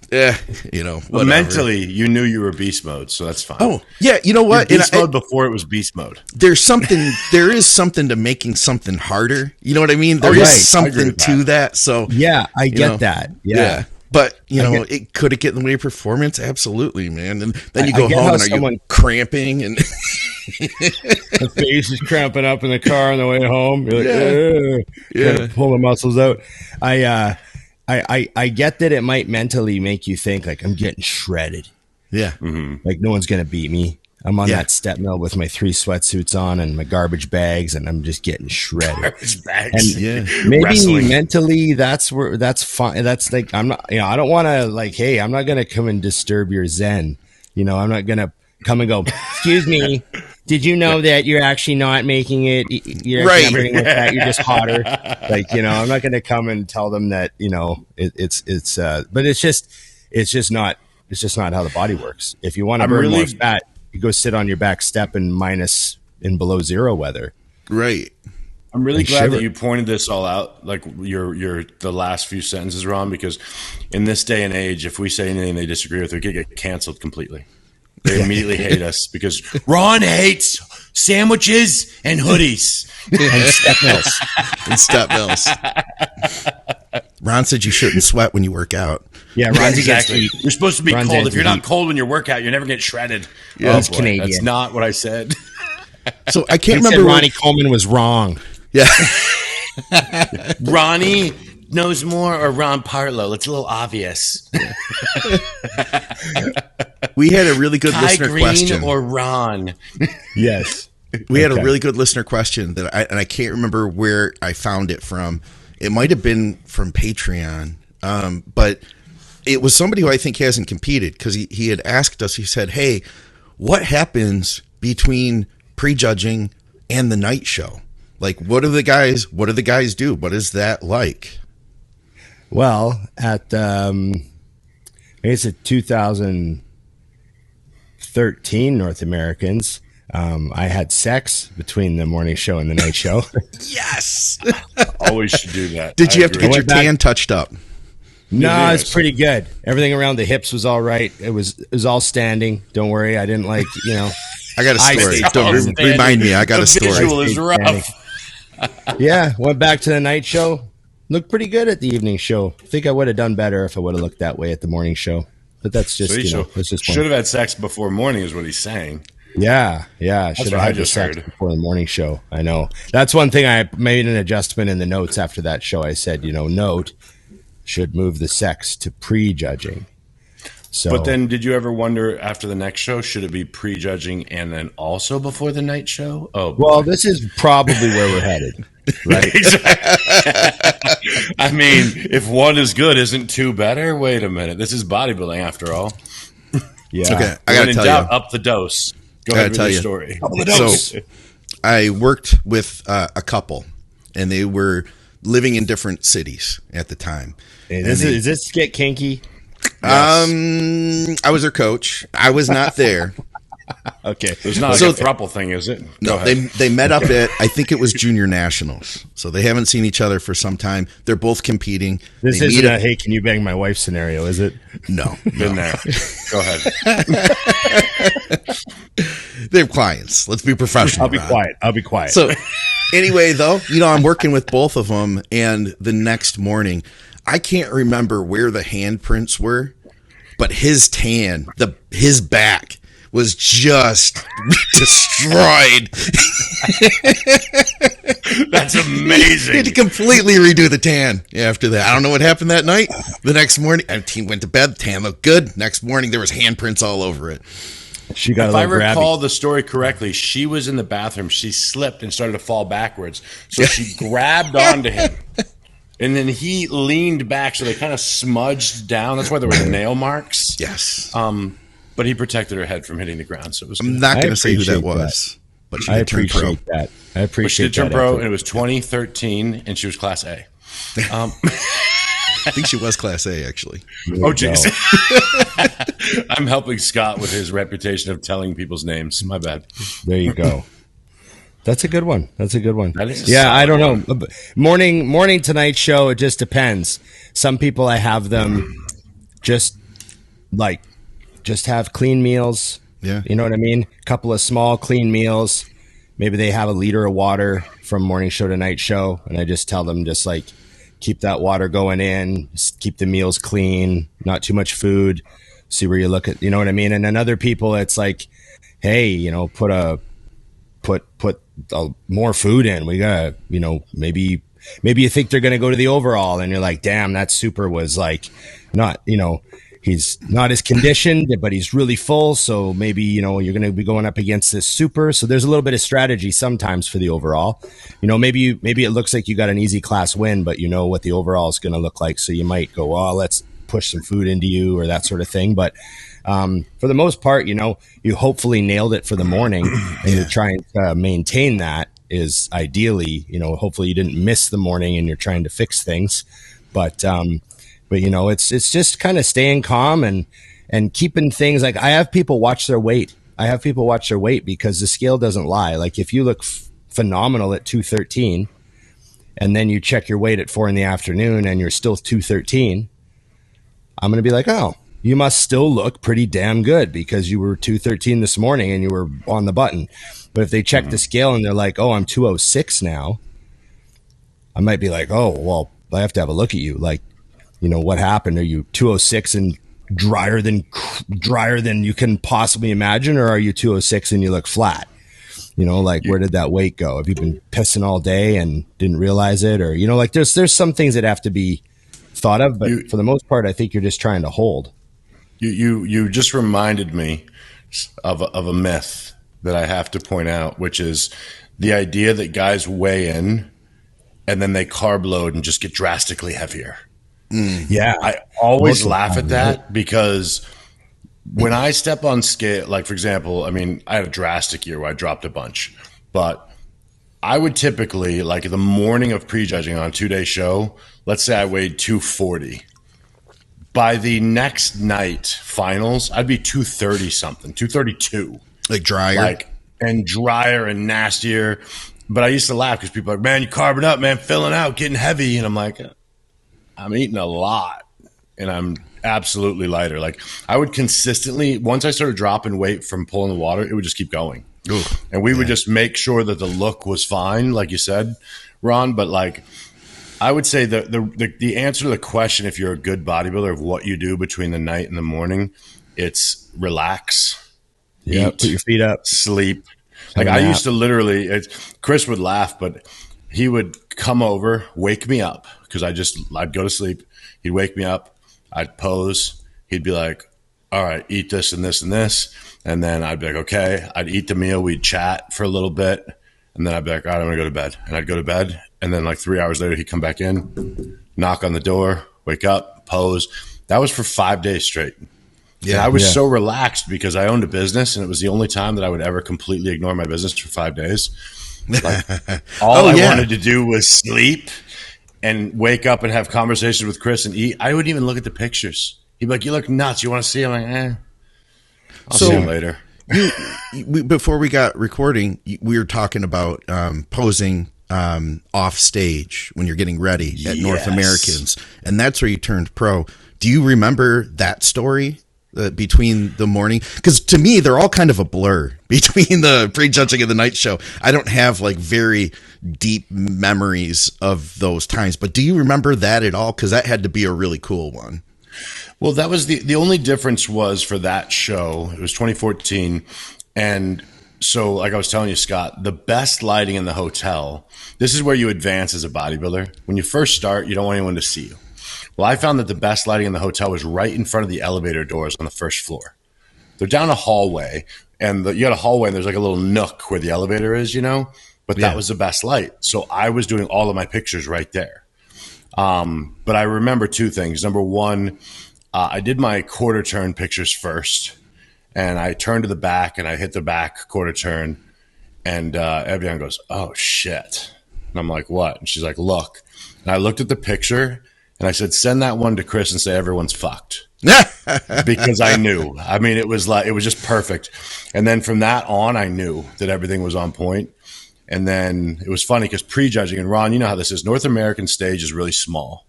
But mentally, you knew you were beast mode, so that's fine. Oh, yeah. You know what? Beast mode before it was beast mode. There is something to making something harder. You know what I mean? There is something to that. So yeah, I get that. Yeah. But, could it get in the way of performance? Absolutely, man. And then you go home and you cramping and the face is cramping up in the car on the way home. You're like, pull the muscles out. I get that it might mentally make you think like I'm getting shredded. Yeah. Mm-hmm. Like no one's going to beat me. I'm on that step mill with my 3 sweatsuits on and my garbage bags, and I'm just getting shredded. Garbage bags. And maybe Wrestling. mentally that's fine. That's like, I'm not, I don't want to like, hey, I'm not going to come and disturb your Zen. I'm not going to come and go, excuse me, did you know that you're actually not making it? You're right. not doing like that. You're just hotter. Like, I'm not going to come and tell them that, but it's just not how the body works. If you want to burn more fat, you go sit on your back step in minus in below zero weather. Right. I'm really glad that you pointed this all out, like the last few sentences, Ron, because in this day and age, if we say anything they disagree with, we could get canceled completely. They immediately hate us because Ron hates sandwiches and hoodies and step mills. Ron said you shouldn't sweat when you work out. Yeah, Ron's exactly. You're supposed to be cold. If you're not cold when you work out, you're never get shredded. Yeah, he's Canadian. That's not what I said. So I can't remember. Ronnie Coleman was wrong. Yeah. Ronnie knows more, or Ron Partlow. It's a little obvious. We had a really good listener Green question. Or Ron. Yes. We had a really good listener question that I can't remember where I found it from. It might have been from Patreon, but it was somebody who I think hasn't competed, because he had asked us, he said, hey, what happens between Prejudging and the night show? Like, what do the guys do? What is that like? Well, at I guess at 2013 North Americans, I had sex between the morning show and the night show. Yes. Always should do that. Did you have to get your tan touched up? No, it's pretty good. Everything around the hips was all right. It was all standing. Don't worry, I didn't like, I got a story. Don't remind me. I got a story. The visual is rough. Yeah, went back to the night show. Looked pretty good at the evening show. I think I would have done better if I would have looked that way at the morning show. But that's just, that's just should have had sex before morning is what he's saying. Yeah. Should have had sex before the morning show. I know. That's one thing I made an adjustment in the notes after that show. I said, note should move the sex to prejudging. So, but then did you ever wonder after the next show, should it be prejudging and then also before the night show? Oh, boy. Well, this is probably where we're headed. Right. I mean, if one is good, isn't two better? Wait a minute. This is bodybuilding after all. Yeah. Okay. I got to tell you. Up the dose. Go ahead with your story. Up the dose. So I worked with a couple, and they were living in different cities at the time. Does this get kinky? Yes. I was their coach. I was not there. Okay. There's not a throuple thing, is it? No, they met up at, I think it was Junior Nationals. So they haven't seen each other for some time. They're both competing. This isn't a, hey, can you bang my wife scenario, is it? No. Been there. Go ahead. They're clients. Let's be professional. I'll be quiet. So anyway, though, I'm working with both of them. And the next morning, I can't remember where the handprints were, but his tan, his back was just destroyed. That's amazing. He had to completely redo the tan after that. I don't know what happened that night. The next morning, team went to bed. The tan looked good. Next morning, there was handprints all over it. She got. If I recall the story correctly, she was in the bathroom. She slipped and started to fall backwards. So she grabbed onto him. And then he leaned back, so they kind of smudged down. That's why there were nail marks. Yes. But he protected her head from hitting the ground, so it was. I'm not going to say who that was, but she did turn pro. That. I appreciate that. She did turn pro, and it was 2013, and she was Class A. I think she was Class A, actually. Oh, jeez. I'm helping Scott with his reputation of telling people's names. My bad. There you go. That's a good one. That is I don't know. Morning Tonight Show, it just depends. Some people, I have them just have clean meals. Yeah. You know what I mean? A couple of small clean meals. Maybe they have a liter of water from morning show to night show. And I just tell them just keep that water going in, just keep the meals clean, not too much food. See where you look at, you know what I mean? And then other people, it's like, hey, put more food in. We got, maybe you think they're going to go to the overall and you're like, damn, that super was not, he's not as conditioned, but he's really full. So maybe, you're going to be going up against this super. So there's a little bit of strategy sometimes for the overall. Maybe it looks like you got an easy class win, but you know what the overall is going to look like. So you might go, oh, let's push some food into you or that sort of thing. But for the most part, you hopefully nailed it for the morning, and you're trying to maintain that is ideally, hopefully you didn't miss the morning and you're trying to fix things. But it's just kind of staying calm and keeping things like, I have people watch their weight. Because the scale doesn't lie. Like if you look phenomenal at 213 and then you check your weight at 4 p.m. and you're still 213, I'm going to be like, oh, you must still look pretty damn good because you were 213 this morning and you were on the button. But if they check the scale and they're like, oh, I'm 206 now, I might be like, oh, well, I have to have a look at you. Like, what happened? Are you 206 and drier than you can possibly imagine? Or are you 206 and you look flat? Where did that weight go? Have you been pissing all day and didn't realize it? Or, there's some things that have to be thought of, but for the most part, I think you're just trying to hold. You just reminded me of a myth that I have to point out, which is the idea that guys weigh in and then they carb load and just get drastically heavier. Yeah. I always laugh at that because when I step on scale, like for example, I had a drastic year where I dropped a bunch, but I would typically, like the morning of prejudging on a 2-day show, let's say I weighed 240. By the next night finals, I'd be 230 something, 232. Like drier? And drier and nastier. But I used to laugh because people are like, man, you carbing up, man, filling out, getting heavy. And I'm like, I'm eating a lot and I'm absolutely lighter. Like I would consistently, once I started dropping weight from pulling the water, it would just keep going. Ooh, and we would just make sure that the look was fine, like you said, Ron. But like, I would say the answer to the question, if you're a good bodybuilder, of what you do between the night and the morning, it's relax. Yeah, put your feet up, sleep. Like I used to literally, Chris would laugh, but he would come over, wake me up because I'd go to sleep. He'd wake me up. I'd pose. He'd be like, all right, eat this and this and this. And then I'd be like, okay. I'd eat the meal. We'd chat for a little bit. And then I'd be like, all right, I'm going to go to bed. And I'd go to bed. And then like 3 hours later, he'd come back in, knock on the door, wake up, pose. That was for 5 days straight. Yeah, and I was so relaxed because I owned a business and it was the only time that I would ever completely ignore my business for 5 days. Like, all I wanted to do was sleep and wake up and have conversations with Chris and eat. I wouldn't even look at the pictures. He'd be like, you look nuts. You want to see? I'm like, I'll see you later. Before we got recording, we were talking about posing off stage when you're getting ready at North Americans. And that's where you turned pro. Do you remember that story? Between the morning, because to me they're all kind of a blur between the prejudging and the night show. I don't have like very deep memories of those times, but do you remember that at all? Because that had to be a really cool one. Well, that was the only difference was for that show. It was 2014, and so like I was telling you, Scott, the best lighting in the hotel. This is where you advance as a bodybuilder. When you first start, you don't want anyone to see you. Well, I found that the best lighting in the hotel was right in front of the elevator doors on the first floor. They're down a hallway, and you got a hallway, and there's like a little nook where the elevator is, but that was the best light. So I was doing all of my pictures right there. But I remember two things. Number one, I did my quarter turn pictures first, and I turned to the back, and I hit the back quarter turn, and Evian goes, oh, shit. And I'm like, what? And she's like, look. And I looked at the picture, and I said, send that one to Chris and say everyone's fucked. Because I knew. I mean, it was just perfect. And then from that on, I knew that everything was on point. And then it was funny because prejudging, and Ron, you know how this is. North American stage is really small.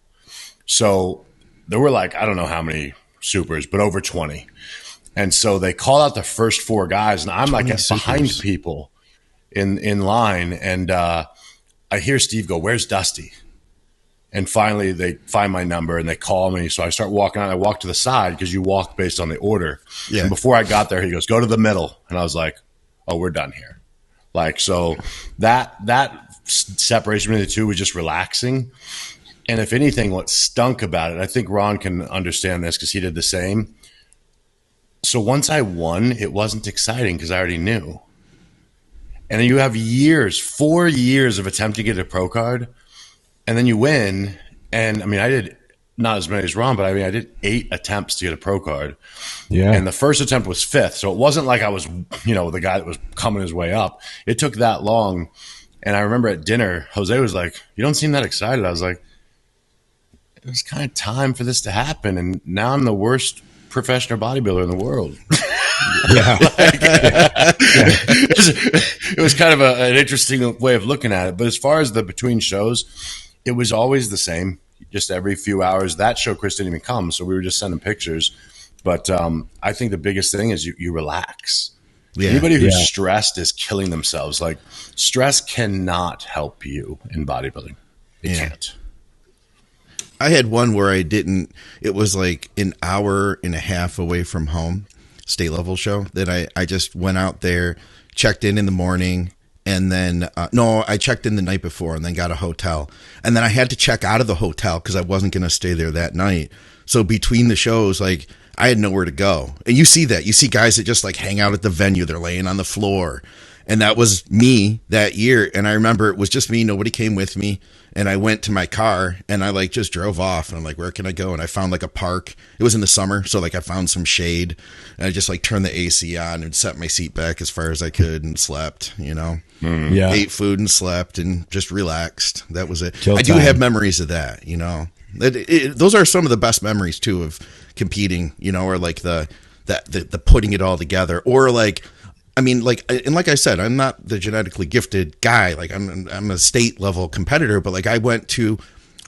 So there were like, I don't know how many supers, but over 20. And so they call out the first 4 guys, and I'm like behind people in line. And I hear Steve go, where's Dusty? And finally, they find my number and they call me. So I start walking out. I walk to the side because you walk based on the order. Yeah. And before I got there, he goes, go to the middle. And I was like, oh, we're done here. Like, so that separation between the two was just relaxing. And if anything, what stunk about it, I think Ron can understand this because he did the same. So once I won, it wasn't exciting because I already knew. And then you have 4 years of attempting to get a pro card, and then you win. And I mean, I did not as many as Ron, but I mean, I did 8 attempts to get a pro card. Yeah. And the first attempt was 5th. So it wasn't like I was, the guy that was coming his way up. It took that long. And I remember at dinner, Jose was like, "You don't seem that excited." I was like, it was kind of time for this to happen. And now I'm the worst professional bodybuilder in the world. Yeah. It was kind of an interesting way of looking at it. But as far as the between shows, it was always the same. Just every few hours. That show, Chris didn't even come, so we were just sending pictures. But I think the biggest thing is you relax. Yeah. Anybody who's stressed is killing themselves. Like, stress cannot help you in bodybuilding. It can't. I had one where it was like an hour and a half away from home, state level show, that I just went out there, checked in the morning, and then, I checked in the night before and then got a hotel. And then I had to check out of the hotel because I wasn't going to stay there that night. So between the shows, like, I had nowhere to go. And you see that. You see guys that just like hang out at the venue. They're laying on the floor. And that was me that year. And I remember it was just me. Nobody came with me. And I went to my car and I like just drove off. And I'm like, where can I go? And I found like a park. It was in the summer. So like I found some shade. And I just like turned the AC on and set my seat back as far as I could and slept, Yeah. Ate food and slept and just relaxed. That was it. I do have memories of that, those are some of the best memories too of competing, or like the putting it all together, or like, I mean, like I said, I'm not the genetically gifted guy. Like I'm a state level competitor, but like I went to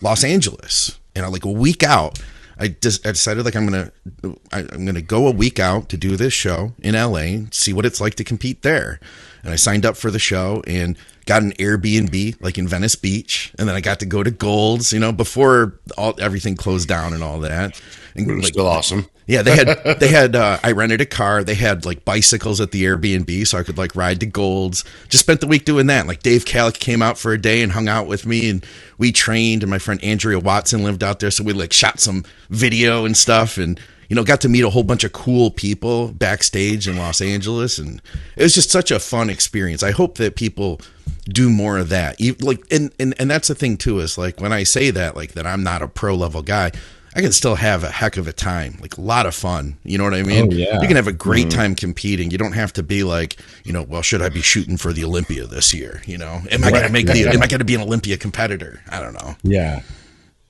Los Angeles and like a week out, I decided like I'm gonna go a week out to do this show in LA, see what it's like to compete there. And I signed up for the show and got an Airbnb like in Venice Beach, and then I got to go to Gold's, before everything closed down and all that. And it was still awesome. Yeah, they had. I rented a car. They had like bicycles at the Airbnb, so I could like ride to Gold's. Just spent the week doing that. Like Dave Calic came out for a day and hung out with me, and we trained. And my friend Andrea Watson lived out there, so we like shot some video and stuff, and got to meet a whole bunch of cool people backstage in Los Angeles, and it was just such a fun experience. I hope that people do more of that. Like, and that's the thing too, is like when I say that, like that I'm not a pro level guy, I can still have a heck of a time, like a lot of fun. You know what I mean? Oh, yeah. You can have a great time competing. You don't have to be like, well, should I be shooting for the Olympia this year? Am I going to am I going to be an Olympia competitor? I don't know. Yeah.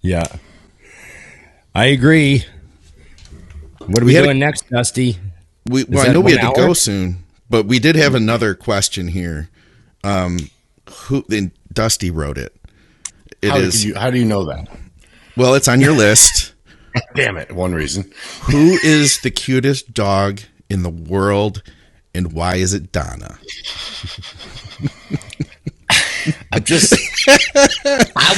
Yeah. I agree. What are we doing next, Dusty? I know we had to go soon, but we did have another question here. Dusty wrote it. How do you know that? Well, it's on your list. Damn it. One reason. Who is the cutest dog in the world, and why is it Donna? I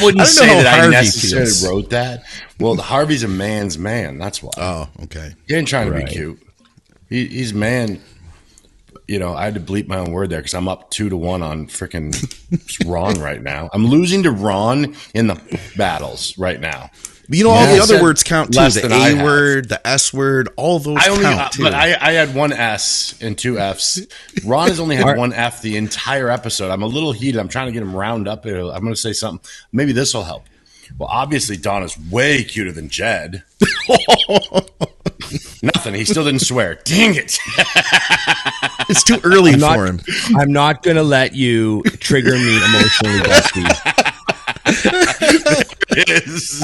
wouldn't say that I necessarily wrote that. Well, Harvey's a man's man. That's why. Oh, okay. He ain't trying to be cute. He's man. I had to bleep my own word there because I'm up 2-1 on freaking Ron right now. I'm losing to Ron in the battles right now. All the other words count too. The A word, the S word, all those count too. But I had one S and 2 Fs. Ron has only had one F the entire episode. I'm a little heated. I'm trying to get him round up. I'm going to say something. Maybe this will help. Well, obviously, Donna's way cuter than Jed. Nothing. He still didn't swear. Dang it. It's too early for him. I'm not going to let you trigger me emotionally, Dusty.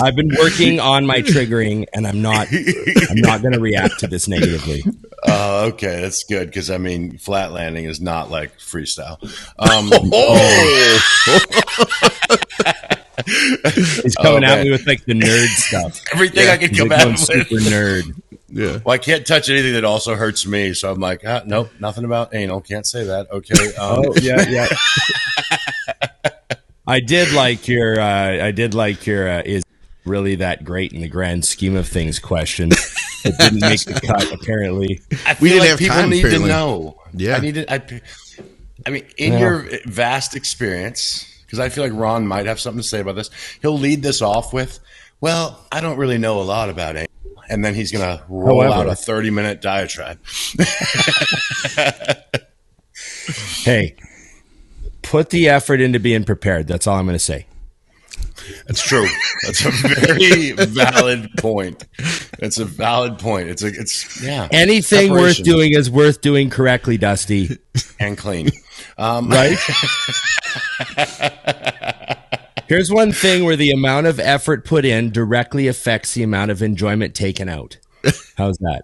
I've been working on my triggering, and I'm not going to react to this negatively. Okay, that's good because flat landing is not like freestyle. He's coming at me with like the nerd stuff. Everything I can come at him with. Super nerd. Yeah. Well, I can't touch anything that also hurts me, so I'm like, nope, nothing about anal. Can't say that. Okay. Yeah. I did like your is really that great in the grand scheme of things question. It didn't make the cut apparently. We didn't have people time, need to know. Yeah. In your vast experience, because I feel like Ron might have something to say about this. He'll lead this off with, well, I don't really know a lot about it. And then he's going to roll out a 30-minute diatribe. Hey, put the effort into being prepared. That's all I'm going to say. That's true. That's a very valid point. It's a valid point. It's Anything worth doing is worth doing correctly, Dusty. And clean. Right? Here's one thing where the amount of effort put in directly affects the amount of enjoyment taken out. How's that?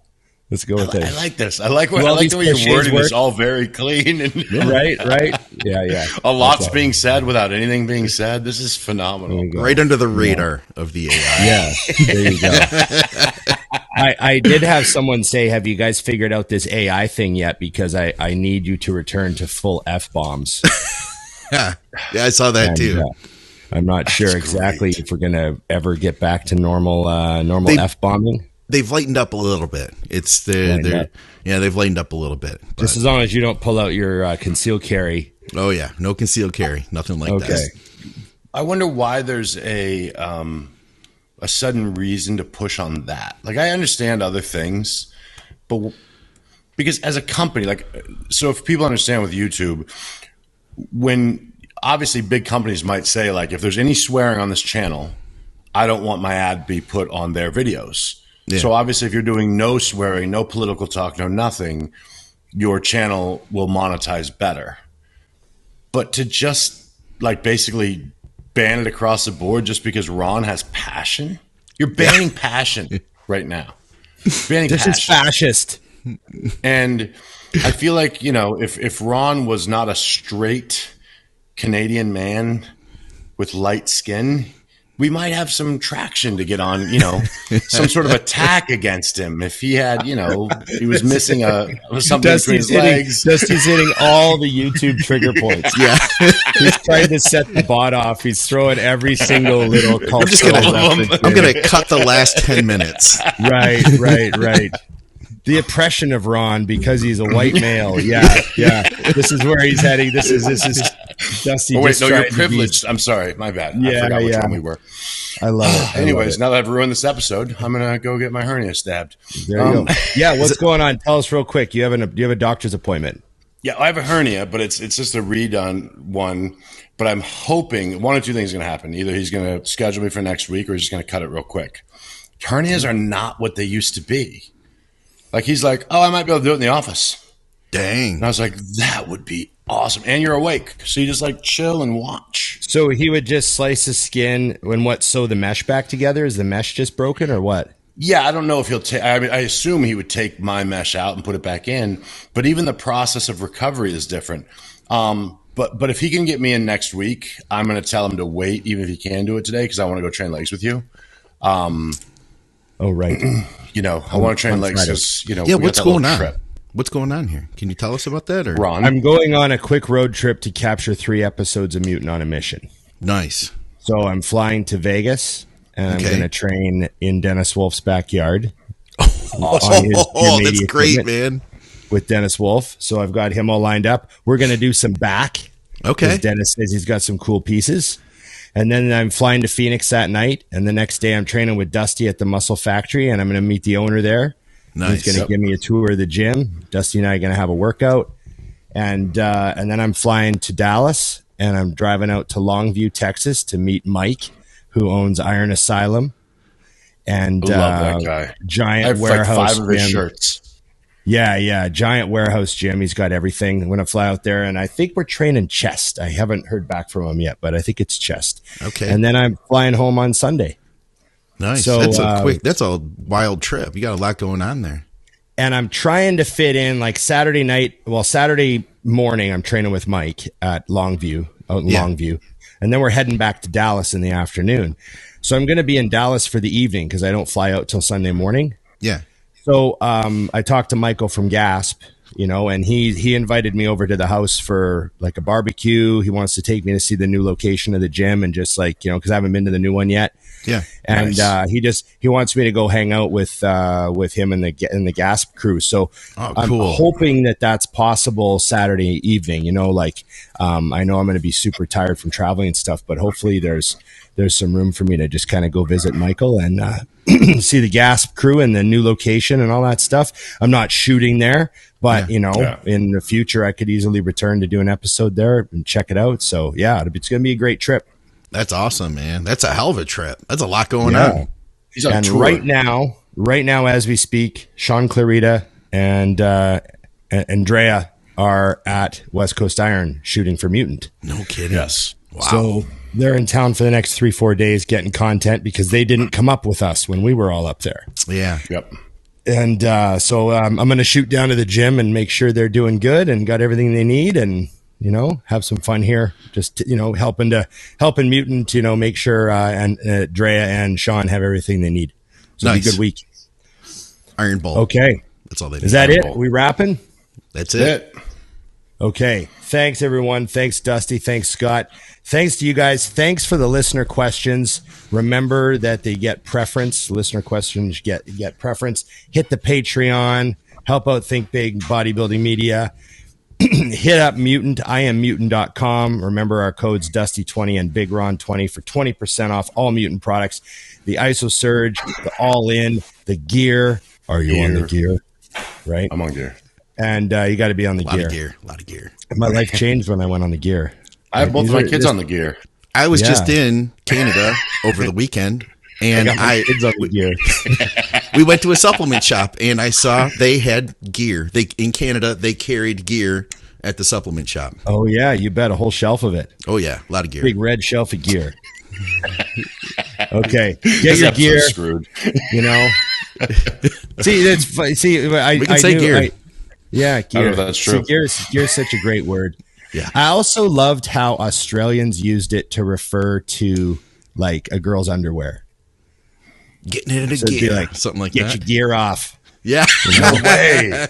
Let's go with this. I like this. I like the way you're wording this all very clean. And right? Yeah. A lot's being said without anything being said. This is phenomenal. Right under the radar of the AI. Yeah, there you go. I did have someone say, have you guys figured out this AI thing yet? Because I need you to return to full F-bombs. Yeah, I saw that too. I'm not sure exactly if we're going to ever get back to normal F-bombing. They've lightened up a little bit. They've lightened up a little bit. But. Just as long as you don't pull out your concealed carry. Oh yeah, no concealed carry, nothing like that. I wonder why there's a sudden reason to push on that. Like, I understand other things, but because as a company, like, so if people understand with YouTube, when obviously big companies might say, like, if there's any swearing on this channel, I don't want my ad be put on their videos. Yeah. So obviously if you're doing no swearing, no political talk, no nothing, your channel will monetize better. But to just like basically ban it across the board just because Ron has passion, you're banning passion right now. Banning this is fascist. And I feel like, if Ron was not a straight Canadian man with light skin, we might have some traction to get on, some sort of attack against him. If he had, he was missing something between his legs. Dusty's hitting all the YouTube trigger points. Yeah. He's trying to set the bot off. He's throwing every single little cultural reference. I'm going to cut the last 10 minutes. Right. The oppression of Ron because he's a white male. Yeah. This is where he's heading. This is Dusty. Oh, wait, no, you're privileged. I'm sorry. My bad. I forgot which one we were. I love it. Anyways, now that I've ruined this episode, I'm going to go get my hernia stabbed. There you go. Yeah, what's going on? Tell us real quick. Do you have a doctor's appointment? Yeah, I have a hernia, but it's just a redone one. But I'm hoping one of two things is going to happen. Either he's going to schedule me for next week or he's just going to cut it real quick. Hernias are not what they used to be. Like, he's like, oh, I might be able to do it in the office. Dang. And I was like, that would be awesome. And you're awake. So you just like chill and watch. So he would just slice the skin and sew the mesh back together? Is the mesh just broken or what? Yeah, I don't know if he'll take, I assume he would take my mesh out and put it back in. But even the process of recovery is different. But if he can get me in next week, I'm going to tell him to wait, even if he can do it today, because I want to go train legs with you. Oh, right. I want to train legs because, yeah, what's going on? Trip. What's going on here? Can you tell us about that? Or Ron? I'm going on a quick road trip to capture 3 episodes of Mutant on a Mission. Nice. So I'm flying to Vegas, and I'm going to train in Dennis Wolf's backyard. That's great, man. With Dennis Wolf. So I've got him all lined up. We're going to do some back. Okay. Dennis says he's got some cool pieces. And then I'm flying to Phoenix that night. And the next day I'm training with Dusty at the Muscle Factory, and I'm going to meet the owner there. Nice. He's going to give me a tour of the gym. Dusty and I are going to have a workout. And then I'm flying to Dallas, and I'm driving out to Longview, Texas to meet Mike, who owns Iron Asylum. And love that guy. Giant warehouse. Like 5 of his shirts. Yeah. Giant warehouse gym. He's got everything. I'm going to fly out there, and I think we're training chest. I haven't heard back from him yet, but I think it's chest. Okay. And then I'm flying home on Sunday. Nice. So, that's a wild trip. You got a lot going on there. And I'm trying to fit in like Saturday morning, I'm training with Mike at Longview, Longview. And then we're heading back to Dallas in the afternoon. So I'm going to be in Dallas for the evening because I don't fly out till Sunday morning. Yeah. So I talked to Michael from Gasp, and he invited me over to the house for like a barbecue. He wants to take me to see the new location of the gym and just like, because I haven't been to the new one yet. Yeah. And he wants me to go hang out with him and the gas crew. So I'm hoping that that's possible Saturday evening. I know I'm going to be super tired from traveling and stuff, but hopefully there's some room for me to just kind of go visit Michael and see the gas crew and the new location and all that stuff. I'm not shooting there, but in the future I could easily return to do an episode there and check it out. So it's going to be a great trip. That's awesome, man. That's a hell of a trip. That's a lot going on. He's on tour. right now, as we speak, Sean Clarita and Andrea are at West Coast Iron shooting for Mutant. No kidding. Yes. Wow. So they're in town for the next 3-4 days getting content because they didn't come up with us when we were all up there. Yeah. Yep. And so I'm going to shoot down to the gym and make sure they're doing good and got everything they need and have some fun here. Just helping Mutant, make sure and Drea and Sean have everything they need. So nice. It'll be a good week. Iron Bowl. Okay, that's all they need. Is that Iron it? Bowl. We wrapping? That's it. Okay. Thanks everyone. Thanks Dusty. Thanks Scott. Thanks to you guys. Thanks for the listener questions. Remember that they get preference. Listener questions get preference. Hit the Patreon. Help out Think Big Bodybuilding Media. Hit up Mutant, IamMutant.com. Remember our codes Dusty20 and Big Ron 20 for 20% off all Mutant products. The ISO Surge, the All In, the gear. Are you on the gear? Right? I'm on gear. And you got to be on the gear. A lot of gear. My life changed when I went on the gear. I have both of my kids on the gear. I was just in Canada over the weekend, and kids on the gear. We went to a supplement shop, and I saw they had gear. In Canada, they carried gear at the supplement shop. Oh yeah, you bet, a whole shelf of it. Oh yeah, a lot of gear. Big red shelf of gear. Okay, get your gear. Screwed. See, that's see. We can say gear. Yeah, gear. I don't know if that's true. See, gear is such a great word. Yeah. I also loved how Australians used it to refer to like a girl's underwear. Getting it in a So it'd gear, be like, something like get that. your gear off. Yeah. No way.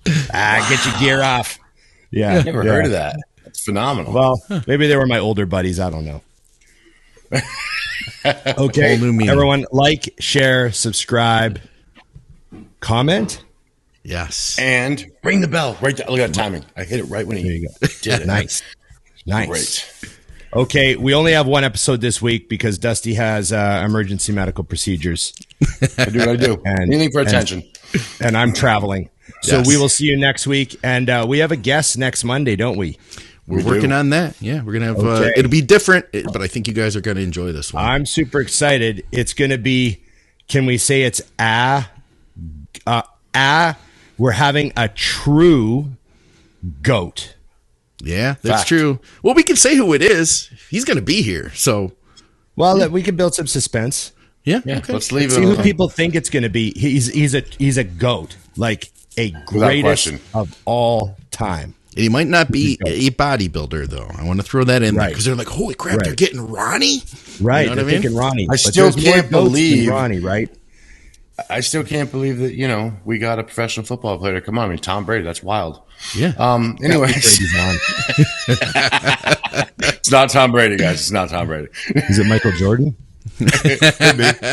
Get your gear off. Yeah. I've never heard of that. That's phenomenal. Well, maybe they were my older buddies. I don't know. Okay. Whole new meaning. Everyone, like, share, subscribe, comment. Yes. And ring the bell. Right there. Look at the timing. I hit it right when There you he go. did it. Nice. Great. Okay, we only have one episode this week because Dusty has emergency medical procedures. I do what I do. Anything for attention. And I'm traveling. So Yes. we will see you next week. And we have a guest next Monday, don't we? We're working on that. Yeah, we're going to have, it'll be different, but I think you guys are going to enjoy this one. I'm super excited. It's going to be, can we say it's we're having a true goat. Yeah, that's Fact. true. Well, we can say who it is. He's going to be here. So, Well, we can build some suspense. yeah. Okay. Let's leave See it who alone. people think it's going to be. He's a goat, like a greatest question. of all time. And he might not be a bodybuilder, though. I want to throw that in there Right. because they're like, holy crap, Right. they're getting Ronnie? Right, You know what they're I mean? thinking Ronnie. I But still there's more can't goats than believe- Ronnie, right? I still can't believe that, we got a professional football player to come on. I mean, Tom Brady, that's wild. Yeah. Anyways, Brady's on. it's not Tom Brady, guys. It's not Tom Brady. Is it Michael Jordan?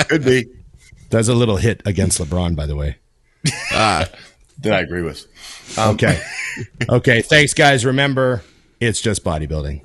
Could be. That's a little hit against LeBron, by the way. That I agree with. Okay. Okay. Thanks, guys. Remember, it's just bodybuilding.